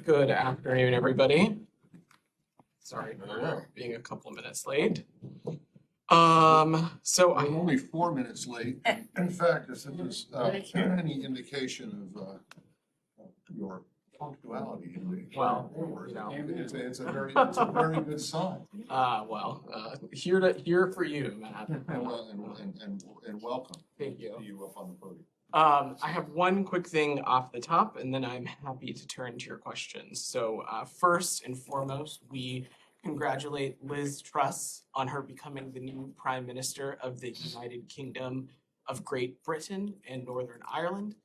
Good afternoon, everybody. Sorry for being a couple of minutes late. So I'm only 4 minutes late. In fact, if it is any indication of your punctuality, well, you know, it's a very good sign. Here for you, Matt. And welcome. Thank you. To you up on the podium. I have one quick thing off the top, and then I'm happy to turn to your questions. So first and foremost, we congratulate Liz Truss on her becoming the new Prime Minister of the United Kingdom of Great Britain and Northern Ireland.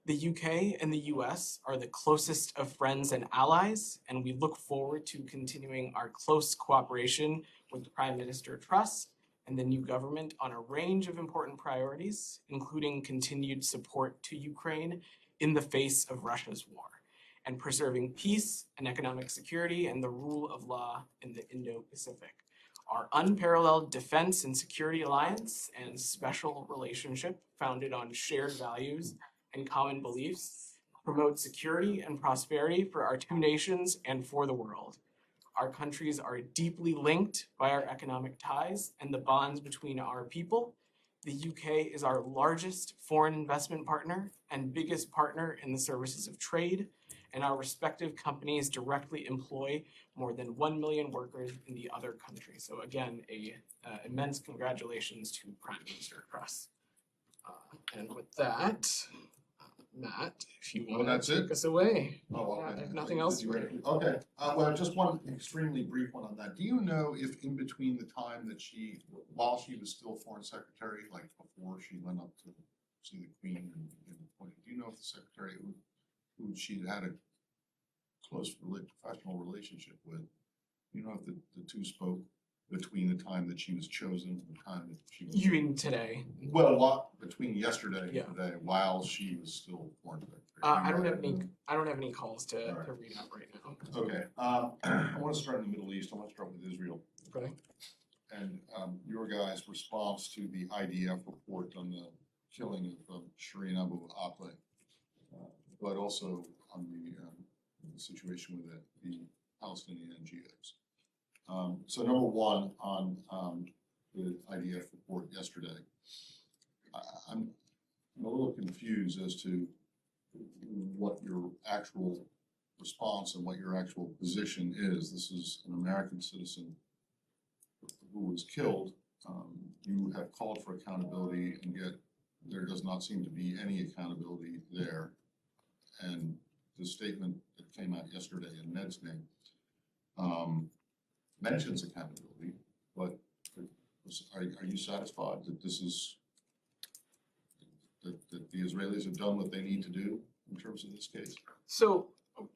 The UK and the US are the closest of friends and allies, and we look forward to continuing our close cooperation with Prime Minister Truss and the new government on a range of important priorities, including continued support to Ukraine in the face of Russia's war, and preserving peace and economic security and the rule of law in the Indo-Pacific. Our unparalleled defense and security alliance and special relationship founded on shared values and common beliefs promote security and prosperity for our two nations and for the world. Our countries are deeply linked by our economic ties and the bonds between our people. The UK is our largest foreign investment partner and biggest partner in the services of trade, and our respective companies directly employ more than 1 million workers in the other countries. So again, immense congratulations to Prime Minister Truss. And with that, Matt, if you want to take us away. Oh, okay. If nothing else. Okay. Well, just one extremely brief one on that. Do you know if in between the time that while she was still Foreign Secretary, like before she went up to see the Queen and appointed, do you know if the Secretary who she had a close professional relationship with, do you know if the two spoke between the time that she was chosen and the time that she was... You mean today? Well, between yesterday and Yeah. today, while she was still Foreign Secretary. I don't have any calls to read out right now. Okay. I want to start in the Middle East. I want to start with Israel. Okay. And your guys' response to the IDF report on the killing of Shireen Abu Akleh, but also on the situation with the Palestinian NGOs. So number one, on the IDF report yesterday, I'm a little confused as to what your actual response and what your actual position is. This is an American citizen who was killed. You have called for accountability, and yet there does not seem to be any accountability there. And the statement that came out yesterday in Ned's name mentions accountability, but are you satisfied that this is that the Israelis have done what they need to do in terms of this case? So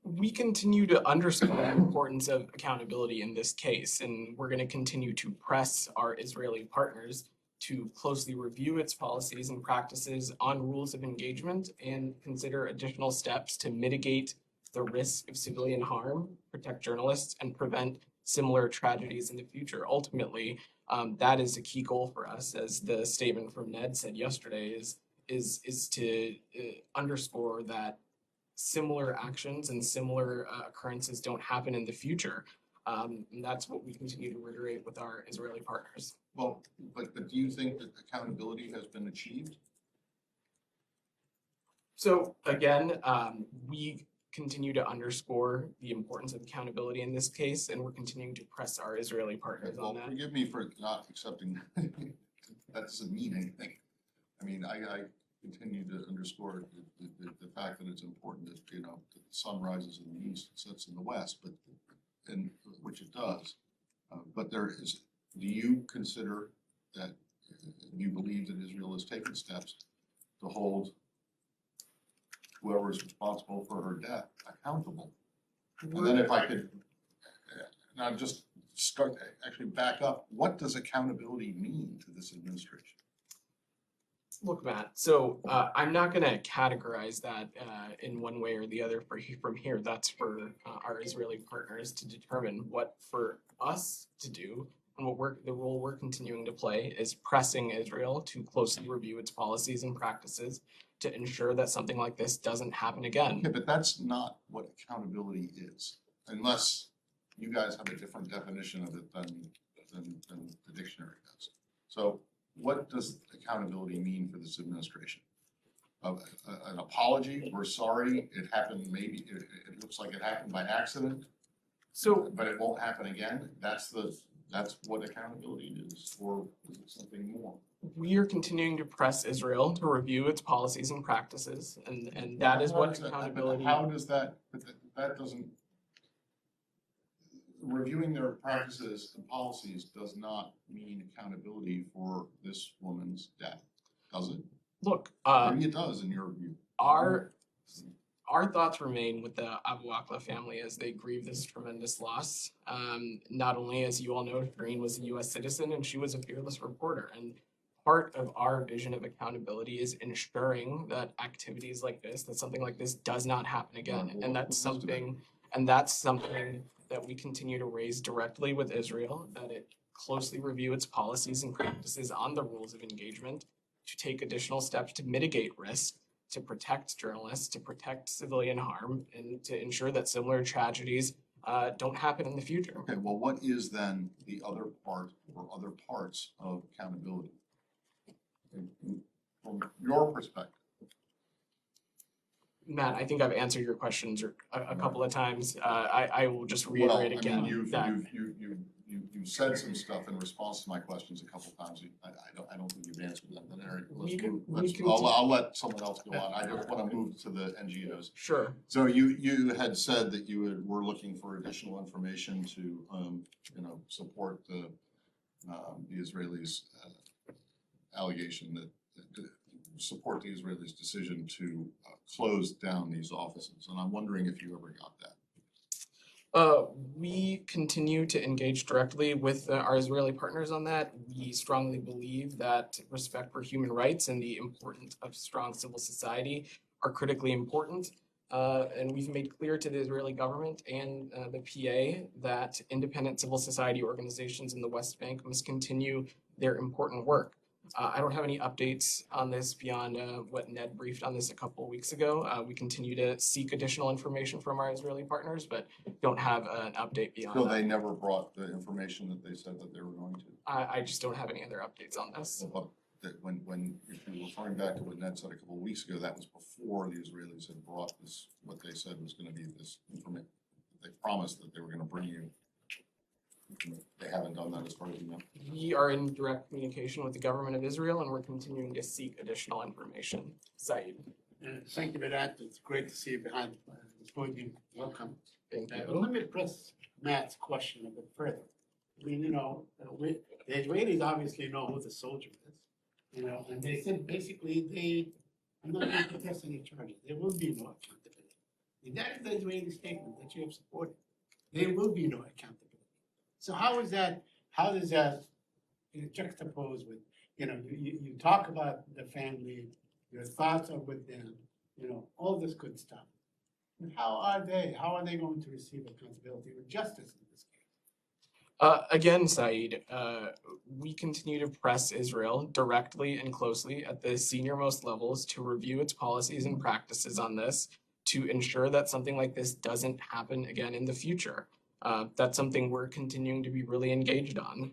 we continue to underscore the importance of accountability in this case, and we're going to continue to press our Israeli partners to closely review its policies and practices on rules of engagement and consider additional steps to mitigate the risk of civilian harm, protect journalists, and prevent similar tragedies in the future. Ultimately, that is a key goal for us, as the statement from Ned said yesterday, is to underscore that similar actions and similar occurrences don't happen in the future. And that's what we continue to reiterate with our Israeli partners. Well, but do you think that accountability has been achieved? So again, we continue to underscore the importance of accountability in this case, and we're continuing to press our Israeli partners on that. Forgive me for not accepting that. That doesn't mean anything. I mean, I continue to underscore the fact that it's important that, you know, the sun rises in the east and sets in the west, but which it does. But do you consider that you believe that Israel has taken steps to hold whoever is responsible for her death accountable? And then if I could now just actually back up, what does accountability mean to this administration? Look, Matt, so I'm not going to categorize that in one way or the other from here. That's for our Israeli partners to determine. What for us to do, and the role we're continuing to play is pressing Israel to closely review its policies and practices to ensure that something like this doesn't happen again. Okay, but that's not what accountability is, unless you guys have a different definition of it than the dictionary does. So what does accountability mean for this administration? An apology, we're sorry, it happened, maybe, it looks like it happened by accident, So but it won't happen again? That's what accountability is, or is it something more? we are continuing to press Israel to review its policies and practices, and that is what accountability. How does that, but that doesn't, reviewing their practices and policies does not mean accountability for this woman's death, does it? Look, Maybe it does in your view. our thoughts remain with the Abu Akla family as they grieve this tremendous loss. Not only, as you all know, Shireen was a U.S. citizen and she was a fearless reporter. And part of our vision of accountability is ensuring that activities like this, that something like this does not happen again. Well, And that's something that we continue to raise directly with Israel, that it closely review its policies and practices on the rules of engagement, to take additional steps to mitigate risk, to protect journalists, to protect civilian harm, and to ensure that similar tragedies don't happen in the future. Okay, well, what is then the other part or other parts of accountability? From your perspective. Matt, I think I've answered your questions a couple of times. I will just reiterate again that You've said some stuff in response to my questions a couple times. I don't think you've answered them. But Eric, I'll let someone else go on. I just want to move to the NGOs. Sure. So you had said that you were looking for additional information to support the Israelis' allegation that support the Israelis' decision to close down these offices, and I'm wondering if you ever got that. We continue to engage directly with our Israeli partners on that. We strongly believe that respect for human rights and the importance of strong civil society are critically important. And we've made clear to the Israeli government and the PA that independent civil society organizations in the West Bank must continue their important work. I don't have any updates on this beyond what Ned briefed on this a couple of weeks ago. We continue to seek additional information from our Israeli partners, but don't have an update beyond So that. they never brought the information that they said that they were going to? I just don't have any other updates on this. Well, that when if you're referring back to what Ned said a couple of weeks ago, that was before the Israelis had brought this, what they said was going to be this information. They promised that they were going to bring you. They haven't done that as far as you know. We are in direct communication with the government of Israel, and we're continuing to seek additional information. Saeed. Thank you, Vedant. It's great to see you behind this podium. Welcome. Thank you. Let me press Matt's question a bit further. I mean, the Israelis obviously know who the soldier is, and they said basically I'm not going to press any charges. There will be no accountability. And that is the Israeli statement that you have supported. There will be no accountability. So how does that juxtapose with, you talk about the family, your thoughts are with them, all this good stuff. But how are they going to receive accountability or justice in this case? Again, Saeed, we continue to press Israel directly and closely at the senior-most levels to review its policies and practices on this to ensure that something like this doesn't happen again in the future. That's something we're continuing to be really engaged on.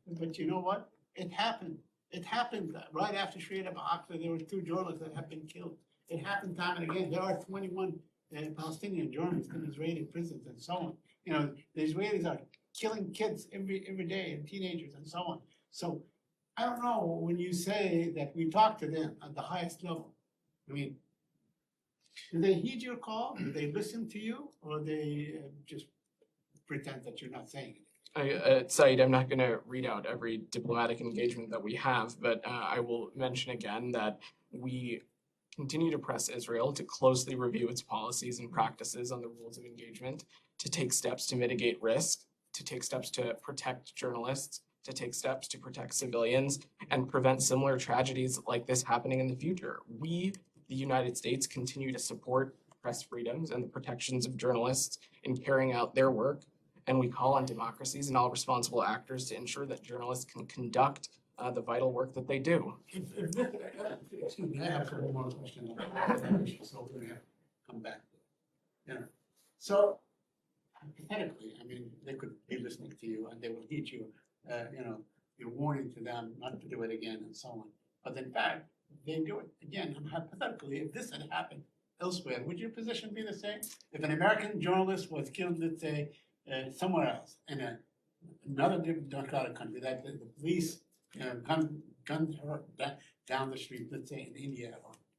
But you know what? It happened. It happened right after Shireen Abu Akleh. There were 2 journalists that have been killed. It happened time and again. There are 21 Palestinian journalists in Israeli prisons and so on. The Israelis are killing kids every day and teenagers and so on. So I don't know, when you say that we talk to them at the highest level, I mean, do they heed your call? Do they listen to you? Or they just pretend that you're not saying it? Saeed, I'm not going to read out every diplomatic engagement that we have, but I will mention again that we continue to press Israel to closely review its policies and practices on the rules of engagement, to take steps to mitigate risk, to take steps to protect journalists, to take steps to protect civilians, and prevent similar tragedies like this happening in the future. We, the United States, continue to support press freedoms and the protections of journalists in carrying out their work, and we call on democracies and all responsible actors to ensure that journalists can conduct Mm-hmm. the vital work that they do. Excuse me, I have one more question. So we're gonna come back. So hypothetically, I mean, they could be listening to you and they will heed you, your warning to them not to do it again and so on. But in fact, they do it again. And hypothetically, if this had happened elsewhere, would your position be the same? If an American journalist was killed, let's say, somewhere else in another democratic country, that the police gunned her down the street, let's say in India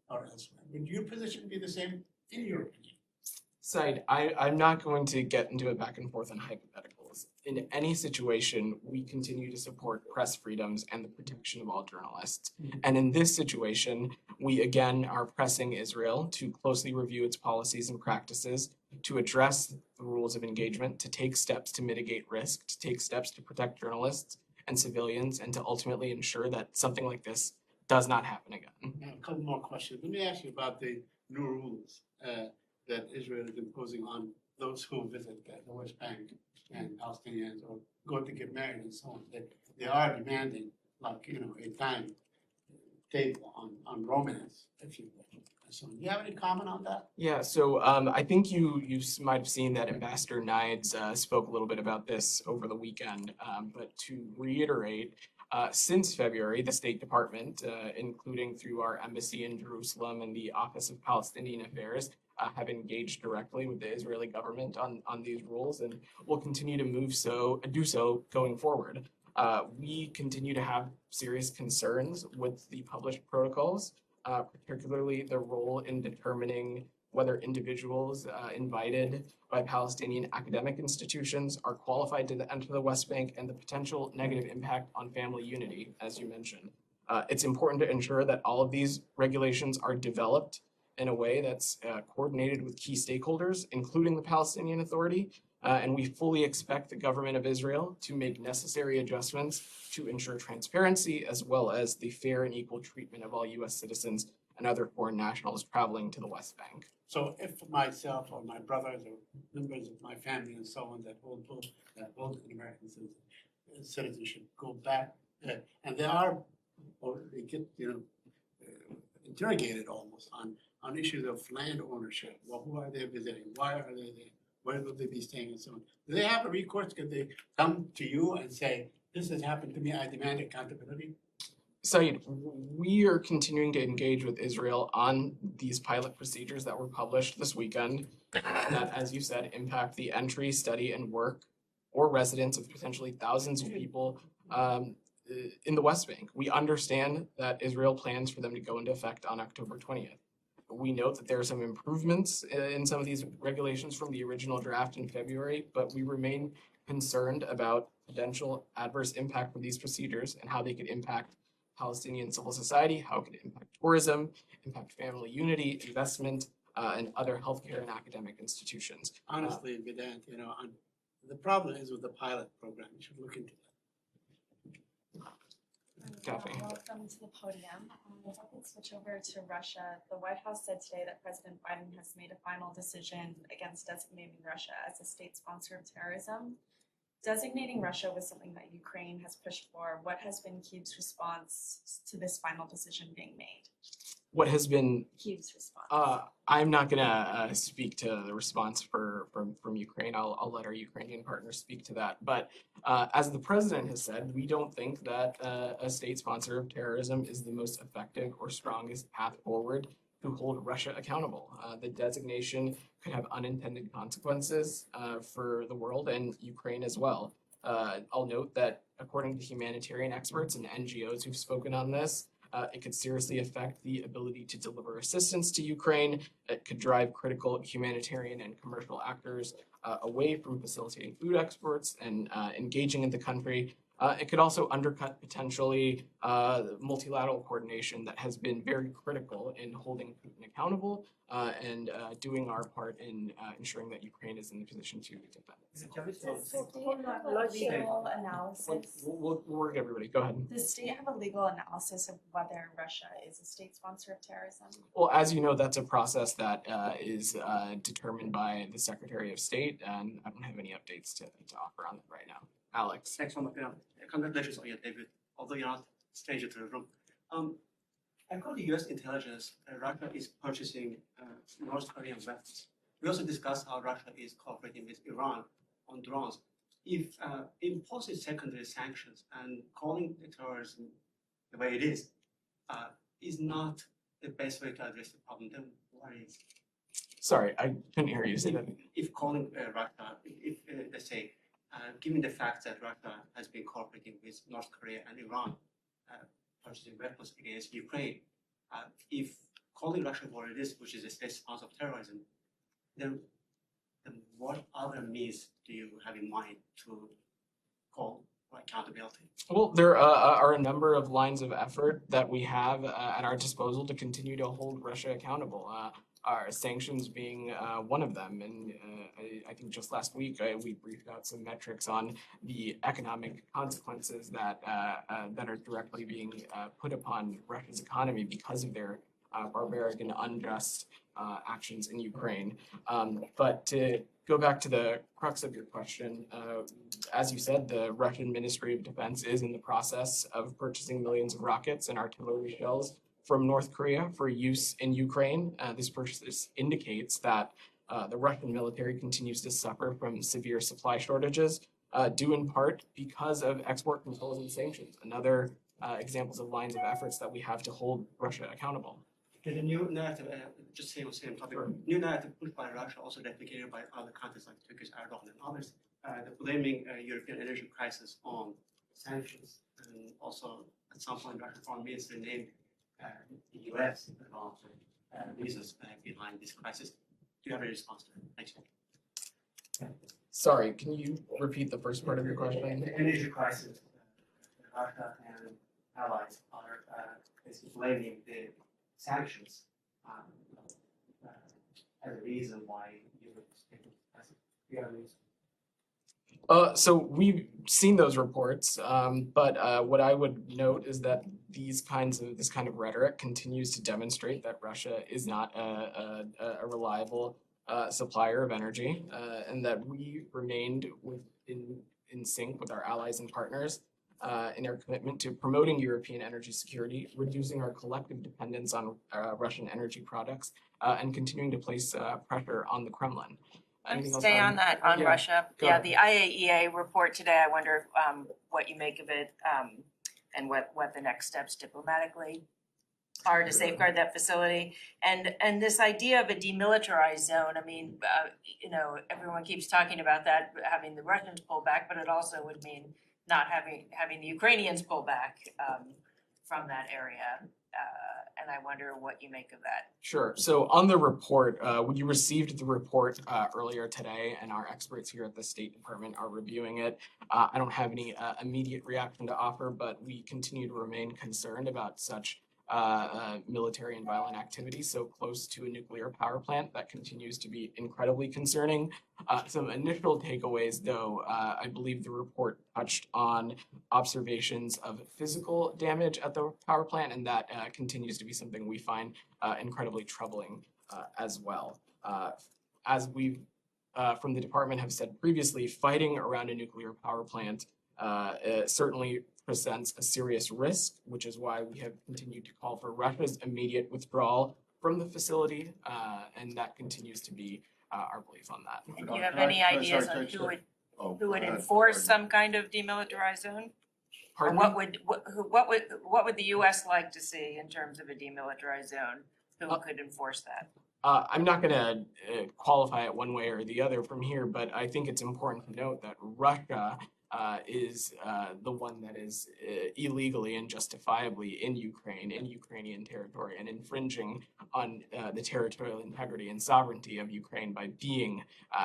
or elsewhere, would your position be the same in your opinion? Said, I'm not going to get into a back and forth on hypotheticals. In any situation, we continue to support press freedoms and the protection of all journalists. And in this situation, we again are pressing Israel to closely review its policies and practices, to address the rules of engagement, to take steps to mitigate risk, to take steps to protect journalists and civilians, and to ultimately ensure that something like this does not happen again. Now, a couple more questions. Let me ask you about the new rules that Israel is imposing on those who visit the West Bank and Palestinians or go to get married and so on. They are demanding, like, a time table on romance, if you will. And so, do you have any comment on that? Yeah, so I think you might have seen that Ambassador Nides spoke a little bit about this over the weekend. But to reiterate, since February, the State Department, including through our embassy in Jerusalem and the Office of Palestinian Affairs, have engaged directly with the Israeli government on these rules, and will continue to do so going forward. We continue to have serious concerns with the published protocols, particularly the role in determining whether individuals invited by Palestinian academic institutions are qualified to enter the West Bank, and the potential negative impact on family unity, as you mentioned. It's important to ensure that all of these regulations are developed in a way that's coordinated with key stakeholders, including the Palestinian Authority, and we fully expect the government of Israel to make necessary adjustments to ensure transparency, as well as the fair and equal treatment of all U.S. citizens and other foreign nationals traveling to the West Bank. So if myself or my brothers or members of my family and so on that hold an American citizenship go back, and they are, or they get, interrogated almost on issues of land ownership. Well, who are they visiting? Why are they there? Where will they be staying and so on? Do they have a recourse? Can they come to you and say, this has happened to me, I demand accountability? Saeed, we are continuing to engage with Israel on these pilot procedures that were published this weekend that, as you said, impact the entry, study, and work or residence of potentially thousands of people in the West Bank. We understand that Israel plans for them to go into effect on October 20th. We note that there are some improvements in some of these regulations from the original draft in February, but we remain concerned about potential adverse impact from these procedures and how they could impact Palestinian civil society, how it could impact tourism, impact family unity, investment, and other healthcare and academic institutions. Honestly, Vedant, the problem is with the pilot program. You should look into that. Kathy. Welcome to the podium. If I could switch over to Russia, the White House said today that President Biden has made a final decision against designating Russia as a state sponsor of terrorism. Designating Russia was something that Ukraine has pushed for. What has been Kyiv's response to this final decision being made? What has been Kyiv's response? I'm not going to speak to the response from Ukraine. I'll let our Ukrainian partners speak to that. But as the president has said, we don't think that a state sponsor of terrorism is the most effective or strongest path forward to hold Russia accountable. The designation could have unintended consequences for the world and Ukraine as well. I'll note that according to humanitarian experts and NGOs who've spoken on this, it could seriously affect the ability to deliver assistance to Ukraine. It could drive critical humanitarian and commercial actors away from facilitating food exports and engaging in the country. It could also undercut potentially multilateral coordination that has been very critical in holding Putin accountable and doing our part in ensuring that Ukraine is in the position to defend itself. Does the state have a legal analysis? We'll work everybody. Go ahead. Does the state have a legal analysis of whether Russia is a state sponsor of terrorism? Well, as you know, that's a process that is determined by the Secretary of State, and I don't have any updates to offer on that right now. Alex. Thanks so much. Congratulations on your debut. Although you're not stranger to the room. According to U.S. intelligence, Russia is purchasing North Korean weapons. We also discussed how Russia is cooperating with Iran on drones. If imposing secondary sanctions and calling the terrorism the way it is not the best way to address the problem, then what is? Sorry, I couldn't hear you say that. If calling Russia, let's say, given the fact that Russia has been cooperating with North Korea and Iran, purchasing weapons against Ukraine, if calling Russia what it is, which is a state sponsor of terrorism, then what other means do you have in mind to call for accountability? Well, there are a number of lines of effort that we have at our disposal to continue to hold Russia accountable. Our sanctions being one of them, and I think just last week we briefed out some metrics on the economic consequences that are directly being put upon Russia's economy because of their barbaric and unjust actions in Ukraine. But to go back to the crux of your question, as you said, the Russian Ministry of Defense is in the process of purchasing millions of rockets and artillery shells from North Korea for use in Ukraine. This purchase indicates that the Russian military continues to suffer from severe supply shortages, due in part because of export controls and sanctions. Another examples of lines of efforts that we have to hold Russia accountable. The new narrative, just staying on the same topic, new narrative pushed by Russia, also replicated by other countries like Turkish, Erdogan, and others, blaming European energy crisis on sanctions, and also at some point Russian foreign minister named the U.S. among reasons behind this crisis. Do you have a response to that? Thank you. Sorry, can you repeat the first part of your question? The energy crisis, Russia and allies are basically blaming the sanctions as a reason why Europe is taking crisis. So we've seen those reports, but what I would note is that this kind of rhetoric continues to demonstrate that Russia is not a reliable supplier of energy, and that we remained in sync with our allies and partners in our commitment to promoting European energy security, reducing our collective dependence on Russian energy products, and continuing to place pressure on the Kremlin. Stay on that, on Yeah, Russia. go Yeah, ahead. the IAEA report today, I wonder what you make of it, and what the next steps diplomatically are to safeguard that facility. And this idea of a demilitarized zone, I mean, everyone keeps talking about that, having the Russians pull back, but it also would mean not having the Ukrainians pull back from that area. And I wonder what you make of that. Sure. So on the report, we received the report earlier today, and our experts here at the State Department are reviewing it. I don't have any immediate reaction to offer, but we continue to remain concerned about such military and violent activity so close to a nuclear power plant. That continues to be incredibly concerning. Some initial takeaways, though, I believe the report touched on observations of physical damage at the power plant, and that continues to be something we find incredibly troubling as well. As we from the department have said previously, fighting around a nuclear power plant certainly presents a serious risk, which is why we have continued to call for Russia's immediate withdrawal from the facility, and that continues to be our belief on that. Do you have any ideas on who would enforce some kind of demilitarized zone? Or Pardon? what would the U.S. like to see in terms of a demilitarized zone? Who could enforce that? I'm not going to qualify it one way or the other from here, but I think it's important to note that Russia is the one that is illegally and justifiably in Ukraine, in Ukrainian territory, and infringing on the territorial integrity and sovereignty of Ukraine by being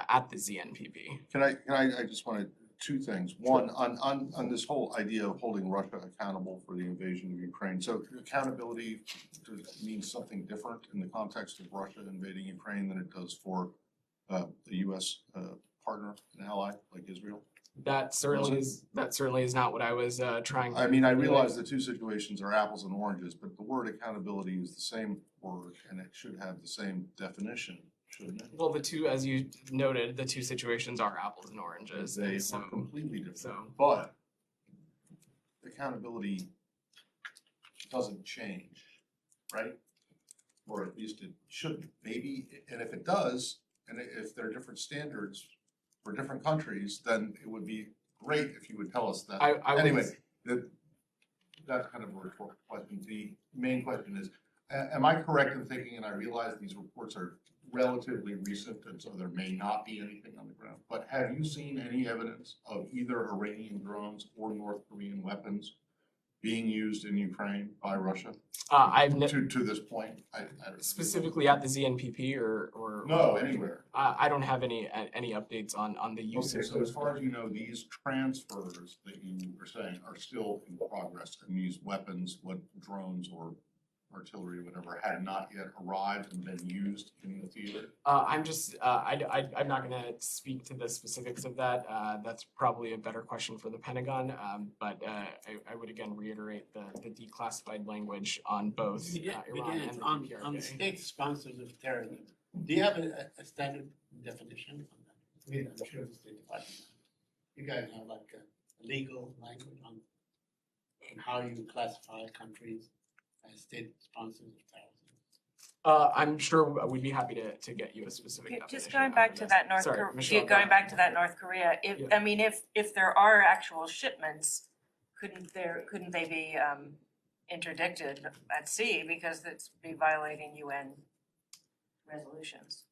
at the ZNPP. I just wanted two things. One, on this whole idea of holding Russia accountable for the invasion of Ukraine. So accountability means something different in the context of Russia invading Ukraine than it does for a U.S. partner, an ally like Israel? That certainly is not what I was trying to. I mean, I realize the two situations are apples and oranges, but the word accountability is the same word and it should have the same definition, shouldn't it? Well, the two, as you noted, the two situations are apples and oranges. They and so, are completely different. so But accountability doesn't change, right? Or at least it shouldn't, maybe, and if it does, and if there are different standards for different countries, then it would be great if you would tell us that. I would- Anyway, that's kind of a rhetorical question. The main question is, am I correct in thinking, and I realize these reports are relatively recent, and so there may not be anything on the ground, but have you seen any evidence of either Iranian drones or North Korean weapons being used in Ukraine by Russia to this point? I don't know. Specifically at the ZNPP or No, anywhere. I don't have any updates on the Okay, usage. so as far as you know, these transfers that you are saying are still in progress, and these weapons, what drones or artillery or whatever, had not yet arrived and been used in the theater? I'm not gonna speak to the specifics of that. That's probably a better question for the Pentagon. But I would again reiterate the declassified language on both Iran and the On DPRK. state sponsors of terrorism, do you have a standard definition on that? I mean, I'm sure the State Department, you guys have like a legal language on how you classify countries as state sponsors of terrorism. I'm sure we'd be happy to get you a specific Okay, definition. just going back of to this. that North Sorry, Korea, Michelle, going back to that North Korea, Yeah. I mean, if there are actual shipments, couldn't they be interdicted at sea because it's be violating UN resolutions?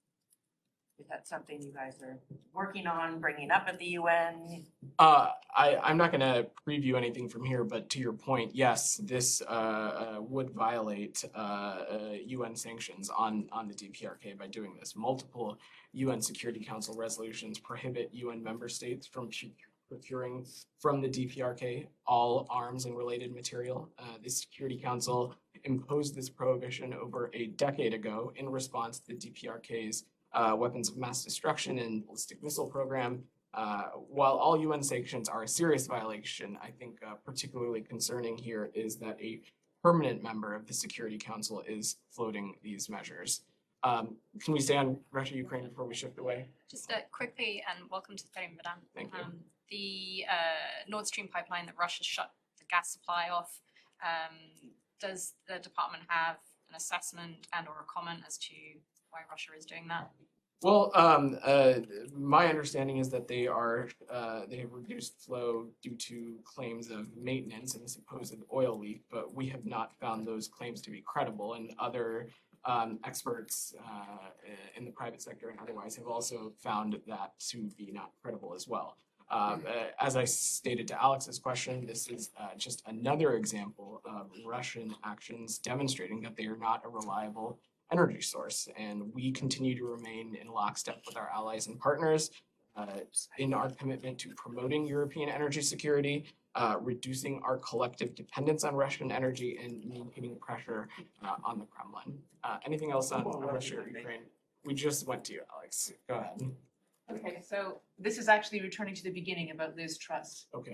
Is that something you guys are working on, bringing up at the UN? I'm not gonna preview anything from here, but to your point, yes, this would violate UN sanctions on the DPRK by doing this. Multiple UN Security Council resolutions prohibit UN member states from procuring from the DPRK all arms and related material. The Security Council imposed this prohibition over a decade ago in response to the DPRK's weapons of mass destruction and ballistic missile program. While all UN sanctions are a serious violation, I think particularly concerning here is that a permanent member of the Security Council is floating these measures. Can we stay on Russia, Ukraine before we shift away? Just quickly, and welcome to the podium, Vedant. Thank you. The Nord Stream pipeline that Russia shut the gas supply off, does the department have an assessment and or a comment as to why Russia is doing that? Well, my understanding is that they have reduced flow due to claims of maintenance and a supposed oil leak, but we have not found those claims to be credible, and other experts in the private sector and otherwise have also found that to be not credible as well. As I stated to Alex's question, this is just another example of Russian actions demonstrating that they are not a reliable energy source, and we continue to remain in lockstep with our allies and partners in our commitment to promoting European energy security, reducing our collective dependence on Russian energy, and maintaining pressure on the Kremlin. Anything else on Russia or Ukraine? We just went to you, Alex. Go ahead. Okay, so this is actually returning to the beginning about Liz Truss. Okay.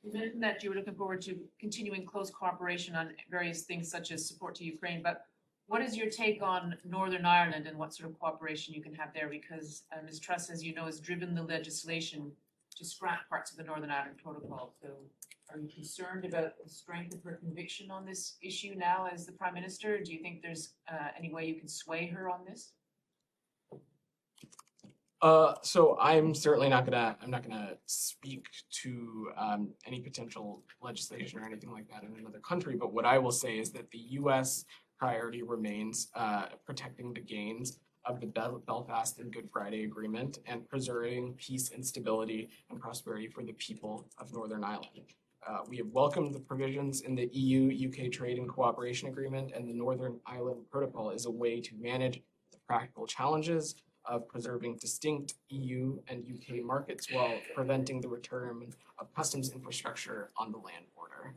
You mentioned that you were looking forward to continuing close cooperation on various things such as support to Ukraine, but what is your take on Northern Ireland and what sort of cooperation you can have there? Because Ms. Truss, as you know, has driven the legislation to scrap parts of the Northern Ireland Protocol. So are you concerned about the strength of her conviction on this issue now as the Prime Minister? Do you think there's any way you can sway her on this? So I'm certainly not gonna speak to any potential legislation or anything like that in another country. But what I will say is that the U.S. priority remains protecting the gains of the Belfast and Good Friday Agreement and preserving peace and stability and prosperity for the people of Northern Ireland. We have welcomed the provisions in the EU-UK Trade and Cooperation Agreement, and the Northern Ireland Protocol is a way to manage the practical challenges of preserving distinct EU and UK markets while preventing the return of customs infrastructure on the land border.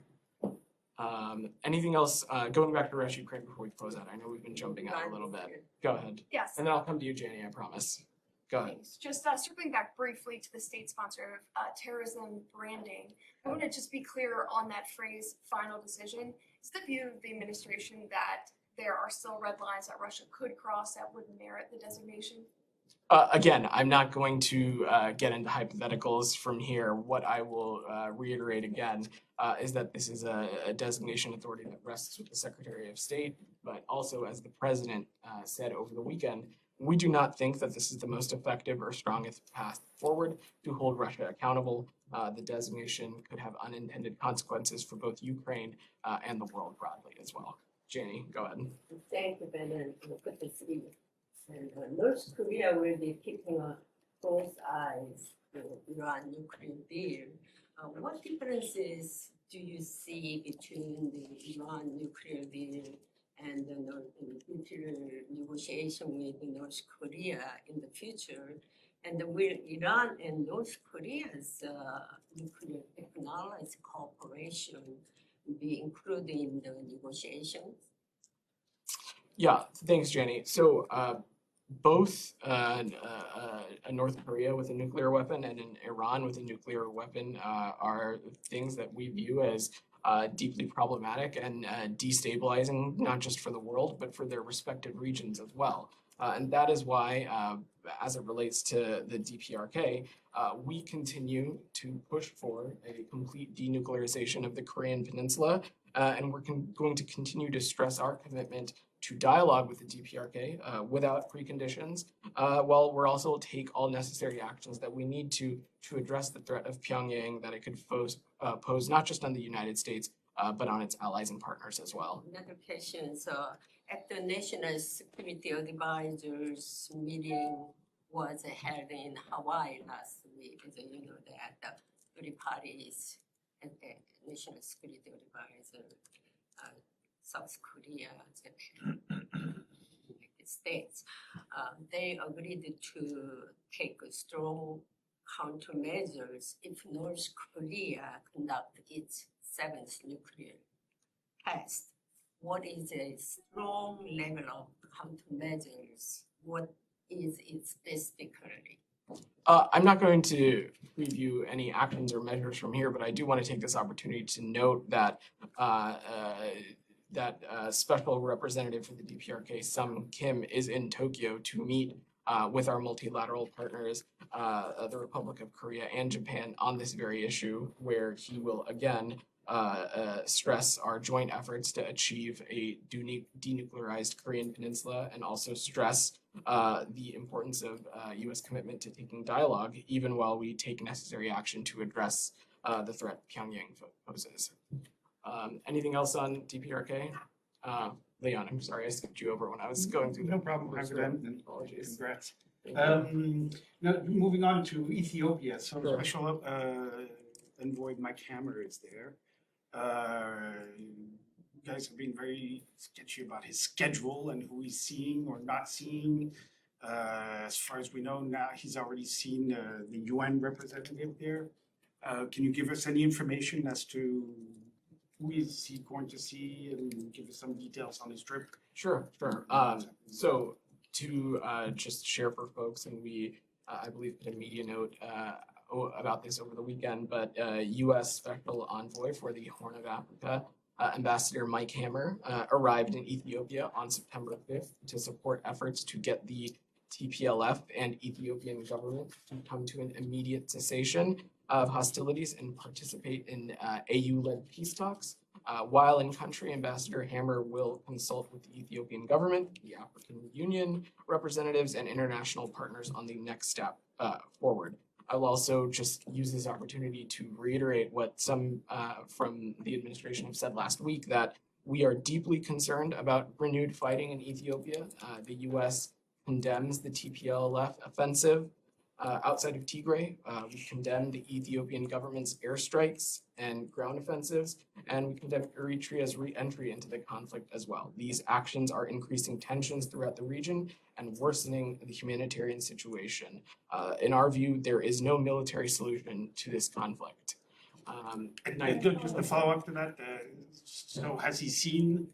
Anything else, going back to Russia, Ukraine before we close out? I know we've been jumping out a little bit. Go ahead. Yes. And then I'll come to you, Janie, I promise. Go ahead. Thanks. Just circling back briefly to the state sponsor of terrorism branding, I want to just be clear on that phrase, final decision. Is the view of the administration that there are still red lines that Russia could cross that would merit the designation? Again, I'm not going to get into hypotheticals from here. What I will reiterate again is that this is a designation authority that rests with the Secretary of State, but also, as the President said over the weekend, we do not think that this is the most effective or strongest path forward to hold Russia accountable. The designation could have unintended consequences for both Ukraine and the world broadly as well. Janie, go ahead. Thank you, Vedant. Good to see you. And North Korea will be keeping a close eyes to Iran nuclear deal. What differences do you see between the Iran nuclear deal and the nuclear negotiation with North Korea in the future? And will Iran and North Korea's nuclear technology cooperation be included in the negotiations? Yeah, thanks, Jenny. So both North Korea with a nuclear weapon and an Iran with a nuclear weapon are things that we view as deeply problematic and destabilizing, not just for the world, but for their respective regions as well. And that is why, as it relates to the DPRK, we continue to push for a complete denuclearization of the Korean Peninsula, and we're going to continue to stress our commitment to dialogue with the DPRK without preconditions, while we're also take all necessary actions that we need to address the threat of Pyongyang that it could pose not just on the United States, but on its allies and partners as well. Another question. So at the National Security Advisors meeting was held in Hawaii last week. So you know that the three parties at the National Security Advisor, South Korea, Japan, United States, they agreed to take strong countermeasures if North Korea conduct its seventh nuclear test. What is a strong level of countermeasures? What is it specifically? I'm not going to preview any actions or measures from here, but I do want to take this opportunity to note that special representative for the DPRK, Sung Kim, is in Tokyo to meet with our multilateral partners, the Republic of Korea and Japan, on this very issue, where he will again stress our joint efforts to achieve a denuclearized Korean Peninsula, and also stress the importance of U.S. commitment to taking dialogue, even while we take necessary action to address the threat Pyongyang poses. Anything else on DPRK? Leon, I'm sorry, I skipped you over when I was going through. No problem. First apologies. Congrats. Now, moving on to Ethiopia. So Sure. Special Envoy Mike Hammer is there. You guys have been very sketchy about his schedule and who he's seeing or not seeing. As far as we know now, he's already seen the UN representative there. Can you give us any information as to who is he going to see, and give us some details on his trip? Sure. So to just share for folks, and we, I believe, put a media note about this over the weekend, but U.S. Special Envoy for the Horn of Africa, Ambassador Mike Hammer, arrived in Ethiopia on September 5th to support efforts to get the TPLF and Ethiopian government to come to an immediate cessation of hostilities and participate in AU-led peace talks. While in country, Ambassador Hammer will consult with the Ethiopian government, the African Union representatives, and international partners on the next step forward. I will also just use this opportunity to reiterate what some from the administration have said last week, that we are deeply concerned about renewed fighting in Ethiopia. The U.S. condemns the TPLF offensive outside of Tigray. We condemn the Ethiopian government's airstrikes and ground offensives, and we condemn Eritrea's re-entry into the conflict as well. These actions are increasing tensions throughout the region and worsening the humanitarian situation. In our view, there is no military solution to this conflict. Just to follow up to that, so has he seen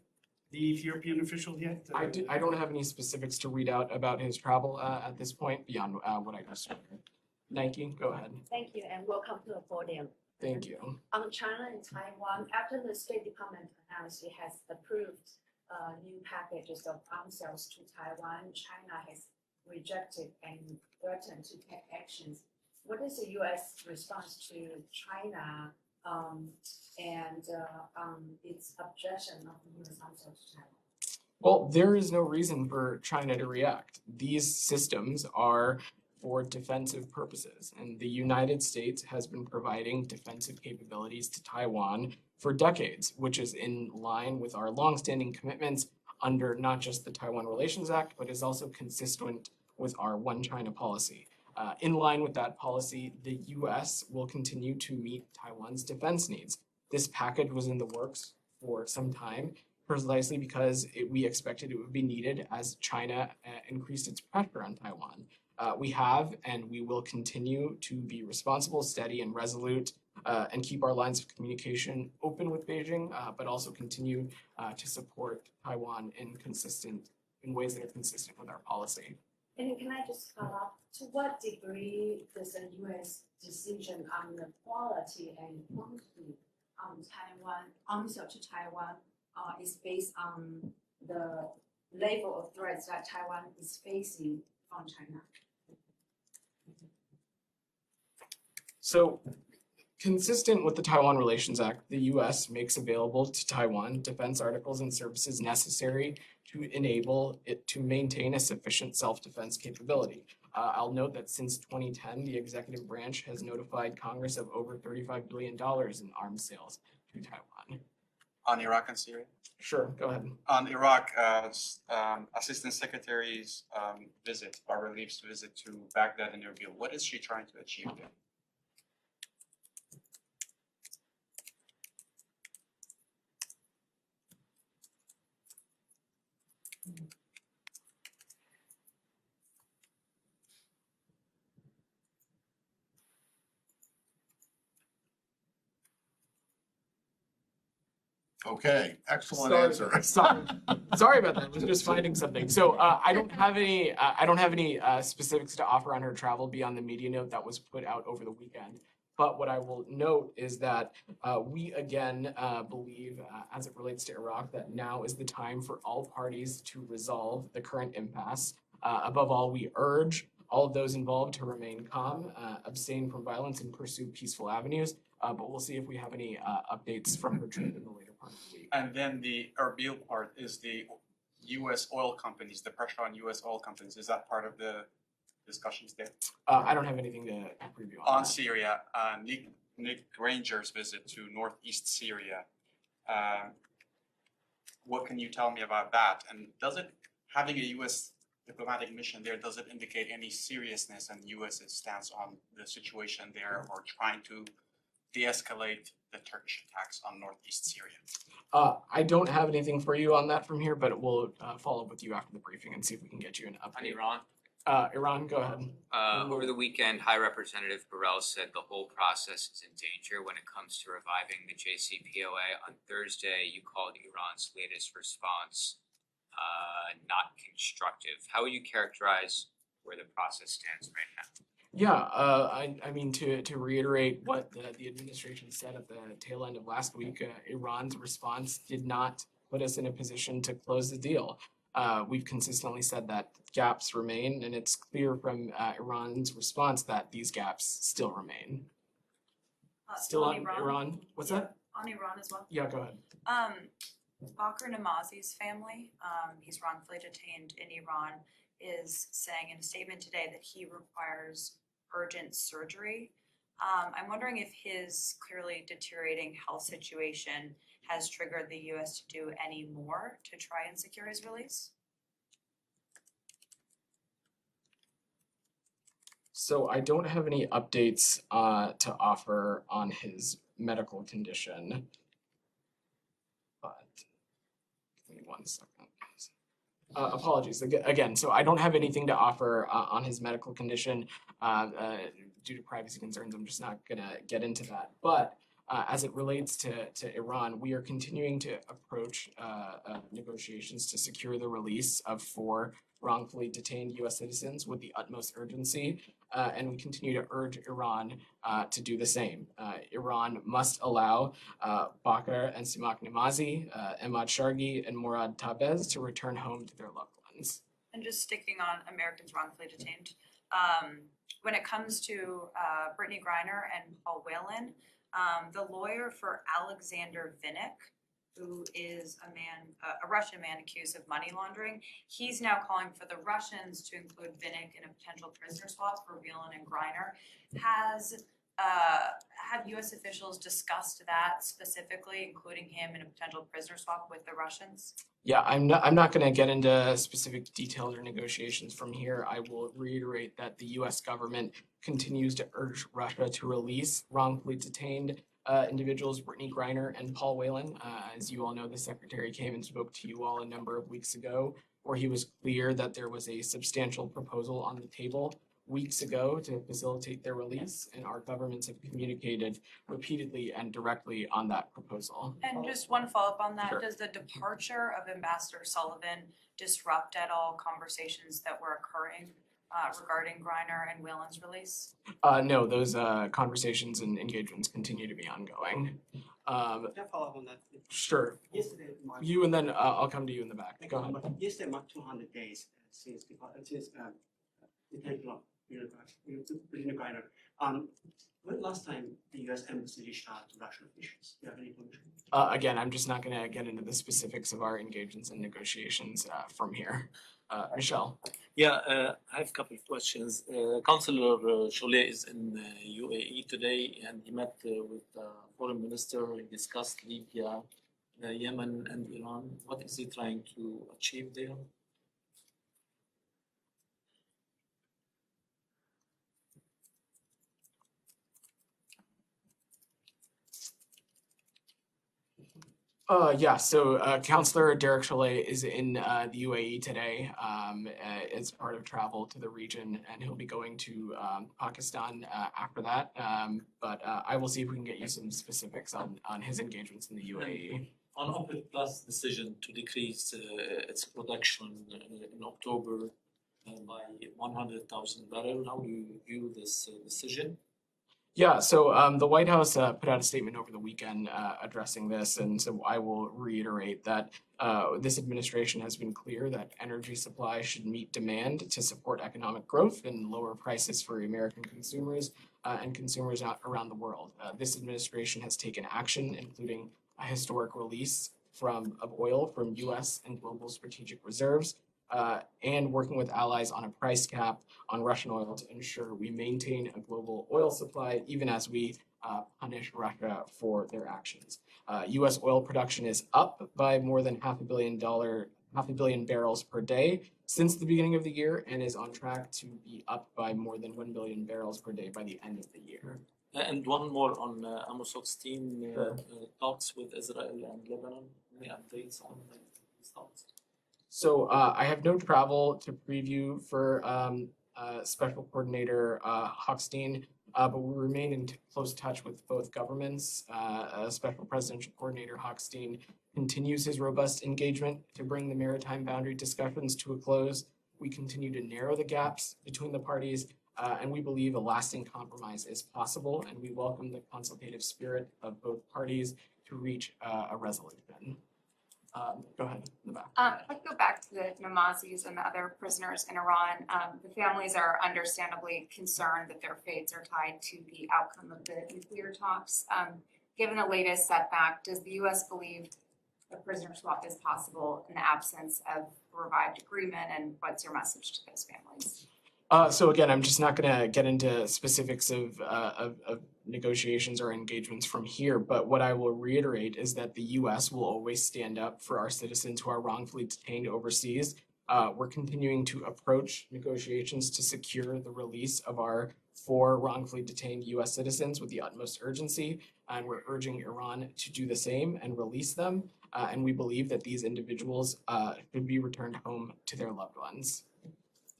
the Ethiopian official yet? I don't have any specifics to read out about his travel at this point beyond what I just shared. Nike, go ahead. Thank you and welcome to the podium. Thank you. On China and Taiwan, after the State Department announced it has approved new packages of arms sales to Taiwan, China has rejected and threatened to take actions. What is the US response to China and its objection of the US answer to China? Well, there is no reason for China to react. These systems are for defensive purposes, and the United States has been providing defensive capabilities to Taiwan for decades, which is in line with our longstanding commitments under not just the Taiwan Relations Act, but is also consistent with our One China policy. In line with that policy, the US will continue to meet Taiwan's defense needs. This package was in the works for some time, precisely because we expected it would be needed as China increased its pressure on Taiwan. We have and we will continue to be responsible, steady, and resolute, and keep our lines of communication open with Beijing, but also continue to support Taiwan in ways that are consistent with our policy. And can I just follow up? To what degree does the US decision on the quality and quantity on Taiwan, answer to Taiwan, is based on the level of threats that Taiwan is facing from China? So, consistent with the Taiwan Relations Act, the US makes available to Taiwan defense articles and services necessary to enable it to maintain a sufficient self-defense capability. I'll note that since 2010, the executive branch has notified Congress of over $35 billion in arms sales to Taiwan. On Iraq and Syria? Sure, go ahead. On Iraq, Assistant Secretary's visit, Barbara Leaf's visit to Baghdad and Erbil, what is she trying to achieve there? Okay, excellent Sorry. answer. Sorry about that. I was just finding something. So I don't have any specifics to offer on her travel beyond the media note that was put out over the weekend. But what I will note is that we again believe, as it relates to Iraq, that now is the time for all parties to resolve the current impasse. Above all, we urge all of those involved to remain calm, abstain from violence, and pursue peaceful avenues. But we'll see if we have any updates from her trip in the later part of the week. And then the Erbil part is the U.S. oil companies, the pressure on U.S. oil companies. Is that part of the discussions there? I don't have anything to preview on On that. Syria, Nick Granger's visit to northeast Syria. What can you tell me about that? And does it, having a U.S. diplomatic mission there, does it indicate any seriousness in U.S.'s stance on the situation there or trying to de-escalate the Turkish attacks on northeast Syria? I don't have anything for you on that from here, but we'll follow up with you after the briefing and see if we can get you an On update. Iran, Iran, go ahead. over the weekend, High Representative Borrell said the whole process is in danger when it comes to reviving the JCPOA. On Thursday, you called Iran's latest response not constructive. How would you characterize where the process stands right now? Yeah, I mean, to reiterate what the administration said at the tail end of last week, Iran's response did not put us in a position to close the deal. We've consistently said that gaps remain, and it's clear from Iran's response that these gaps still remain. Still on Iran? What's that? On Iran as well. Yeah, go ahead. Bakr Namazi's family, he's wrongfully detained in Iran, is saying in a statement today that he requires urgent surgery. I'm wondering if his clearly deteriorating health situation has triggered the U.S. to do any more to try and secure his release. So I don't have any updates to offer on his medical condition, but give me 1 second. Apologies again. So I don't have anything to offer on his medical condition due to privacy concerns. I'm just not gonna get into that. But as it relates to Iran, we are continuing to approach negotiations to secure the release of 4 wrongfully detained U.S. citizens with the utmost urgency, and we continue to urge Iran to do the same. Iran must allow Bakr and Simak Namazi, Emad Shargi, and Morad Tabez to return home to their loved ones. And just sticking on Americans wrongfully detained, when it comes to Brittany Griner and Paul Whelan, the lawyer for Alexander Vinnik, who is a Russian man accused of money laundering, he's now calling for the Russians to include Vinnik in a potential prisoner swap for Whelan and Griner. Have U.S. officials discussed that specifically, including him in a potential prisoner swap with the Russians? Yeah, I'm not going to get into specific details or negotiations from here. I will reiterate that the U.S. government continues to urge Russia to release wrongfully detained individuals, Brittany Griner and Paul Whelan. As you all know, the secretary came and spoke to you all a number of weeks ago, where he was clear that there was a substantial proposal on the table weeks ago to facilitate their release, and our governments have communicated repeatedly and directly on that proposal. And just one follow-up on that, Sure. does the departure of Ambassador Sullivan disrupt at all conversations that were occurring regarding Griner and Whelan's release? No, those conversations and engagements continue to be ongoing. Can I follow up on that? Sure. Yesterday, Mark. You and then I'll come to you in the back. Thank Go you. ahead. But yesterday marked 200 days since detention of Brittany Griner. When last time the U.S. embassy reached out to Russian officials? Do you have any information? Again, I'm just not going to get into the specifics of our engagements and negotiations from here. Michelle. Yeah, I have a couple of questions. Councillor Cholet is in UAE today, and he met with the foreign minister. He discussed Libya, Yemen, and Iran. What is he trying to achieve there? Yeah, so Councillor Derek Chalet is in the UAE today as part of travel to the region, and he'll be going to Pakistan after that. But I will see if we can get you some specifics on his engagements in the UAE. On OPEC Plus decision to decrease its production in October by 100,000 barrels, how do you view this decision? Yeah, so the White House put out a statement over the weekend addressing this, and so I will reiterate that this administration has been clear that energy supply should meet demand to support economic growth and lower prices for American consumers and consumers around the world. This administration has taken action, including a historic release of oil from U.S. and global strategic reserves, and working with allies on a price cap on Russian oil to ensure we maintain a global oil supply, even as we punish Russia for their actions. U.S. oil production is up by more than $500 million barrels per day since the beginning of the year, and is on track to be up by more than 1 billion barrels per day by the end of the year. And one more on Amos Hochstein talks with Israel and Lebanon. Any updates on these talks? So I have no travel to preview for Special Coordinator Hochstein, but we remain in close touch with both governments. Special Presidential Coordinator Hochstein continues his robust engagement to bring the maritime boundary discussions to a close. We continue to narrow the gaps between the parties, and we believe a lasting compromise is possible, and we welcome the consultative spirit of both parties to reach a resolution. Go ahead in the back. I'd like to go back to the Namazis and the other prisoners in Iran. The families are understandably concerned that their fates are tied to the outcome of the nuclear talks. Given the latest setback, does the U.S. believe a prisoner swap is possible in the absence of a revived agreement, and what's your message to those families? So again, I'm just not going to get into specifics of negotiations or engagements from here, but what I will reiterate is that the U.S. will always stand up for our citizens who are wrongfully detained overseas. We're continuing to approach negotiations to secure the release of our 4 wrongfully detained U.S. citizens with the utmost urgency, and we're urging Iran to do the same and release them, and we believe that these individuals should be returned home to their loved ones.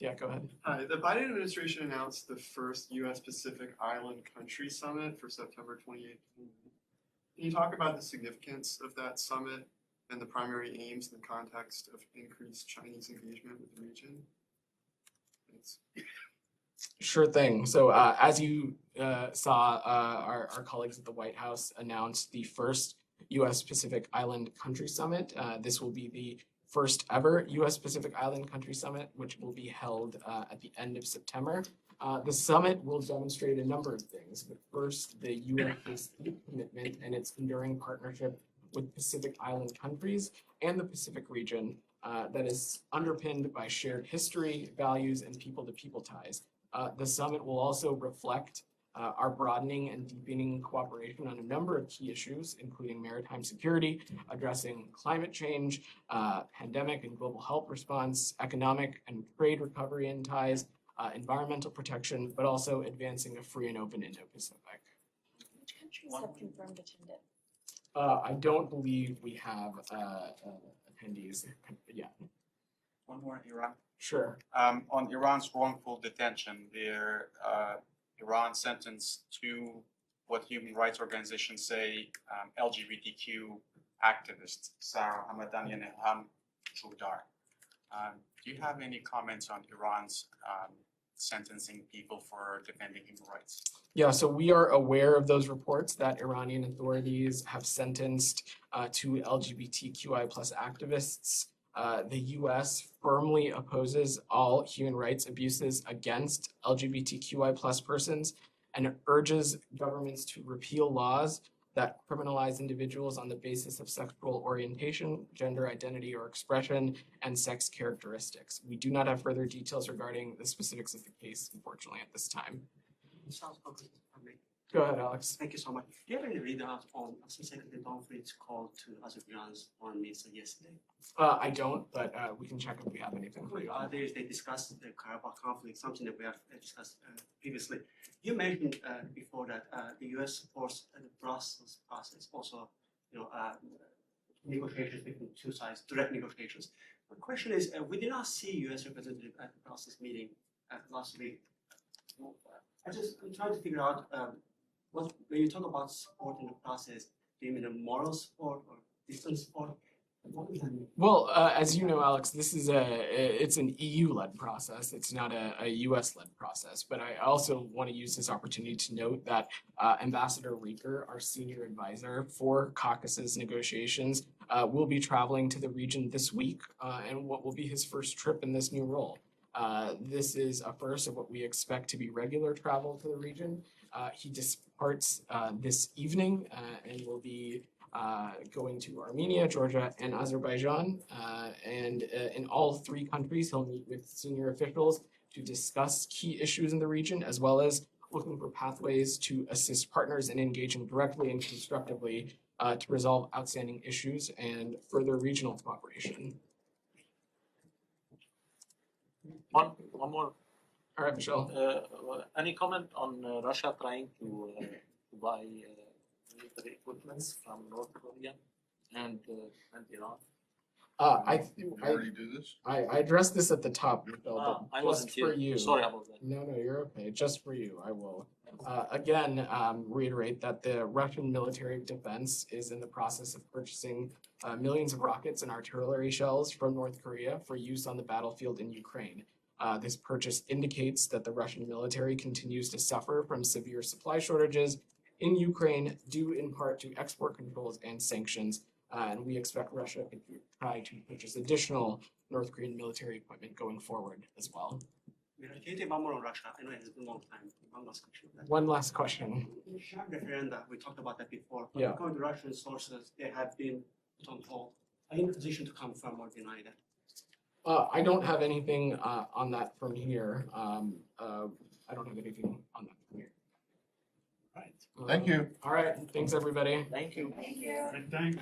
Yeah, go ahead. Hi, the Biden administration announced the first U.S. Pacific Island Country Summit for September 2018. Can you talk about the significance of that summit and the primary aims in the context of increased Chinese engagement with the region? Thanks. Sure thing. So as you saw, our colleagues at the White House announced the first U.S. Pacific Island Country Summit. This will be the first ever U.S. Pacific Island Country Summit, which will be held at the end of September. The summit will demonstrate a number of things, but first, the U.S.'s commitment and its enduring partnership with Pacific Island countries and the Pacific region that is underpinned by shared history, values, and people-to-people ties. The summit will also reflect our broadening and deepening cooperation on a number of key issues, including maritime security, addressing climate change, pandemic and global health response, economic and trade recovery and ties, environmental protection, but also advancing a free and open Indo-Pacific. Which countries have confirmed attendance? I don't believe we have attendees yet. One more, Iran. Sure. On Iran's wrongful detention, Iran sentenced two what human rights organizations say LGBTQ activists, Sarah Hamadani and Ilham Choudar. Do you have any comments on Iran's sentencing people for defending human rights? Yeah, so we are aware of those reports that Iranian authorities have sentenced two LGBTQI plus activists. The U.S. firmly opposes all human rights abuses against LGBTQI plus persons and urges governments to repeal laws that criminalize individuals on the basis of sexual orientation, gender identity or expression, and sex characteristics. We do not have further details regarding the specifics of the case, unfortunately, at this time. Sounds good. Go ahead, Alex. Thank you so much. Do you have any readout on Secretary Donfried's call to Azerbaijan's foreign minister yesterday? I don't, but we can check if we have anything for you. They discussed the Karabakh conflict, something that we have discussed previously. You mentioned before that the U.S. supports the Brussels process, also, negotiations between two sides, direct negotiations. The question is, we did not see U.S. representative at the Brussels meeting last week. I'm trying to figure out when you talk about support in the process, do you mean a moral support or distance support? What does that mean? Well, as you know, Alex, this is it's an EU-led process. It's not a US-led process. But I also want to use this opportunity to note that Ambassador Rieker, our senior advisor for Caucasus negotiations, will be traveling to the region this week, and what will be his first trip in this new role. This is a first of what we expect to be regular travel to the region. He departs this evening and will be going to Armenia, Georgia, and Azerbaijan. And in all three countries, he'll meet with senior officials to discuss key issues in the region, as well as looking for pathways to assist partners in engaging directly and constructively to resolve outstanding issues and further regional cooperation. One more. All right, Michelle. Any comment on Russia trying to buy military equipment from North Korea and Iran? We already do this? I addressed this at the top, Michelle, but I wasn't just for here. you. Sorry about that. No, you're okay. Just for you, I will again reiterate that the Russian military defense is in the process of purchasing millions of rockets and artillery shells from North Korea for use on the battlefield in Ukraine. This purchase indicates that the Russian military continues to suffer from severe supply shortages in Ukraine, due in part to export controls and sanctions. And we expect Russia to try to purchase additional North Korean military equipment going forward as well. Can you take one more on Russia? I know it has been a long time. One last question. One last question. In the Shah referenda, we talked about that before. Yeah. According to Russian sources, they have been put on hold. Are you in a position to confirm or deny that? I don't have anything on that from here. I don't have anything on that from here. Right. Thank you. All right. Thanks, everybody. Thank you. Thank you.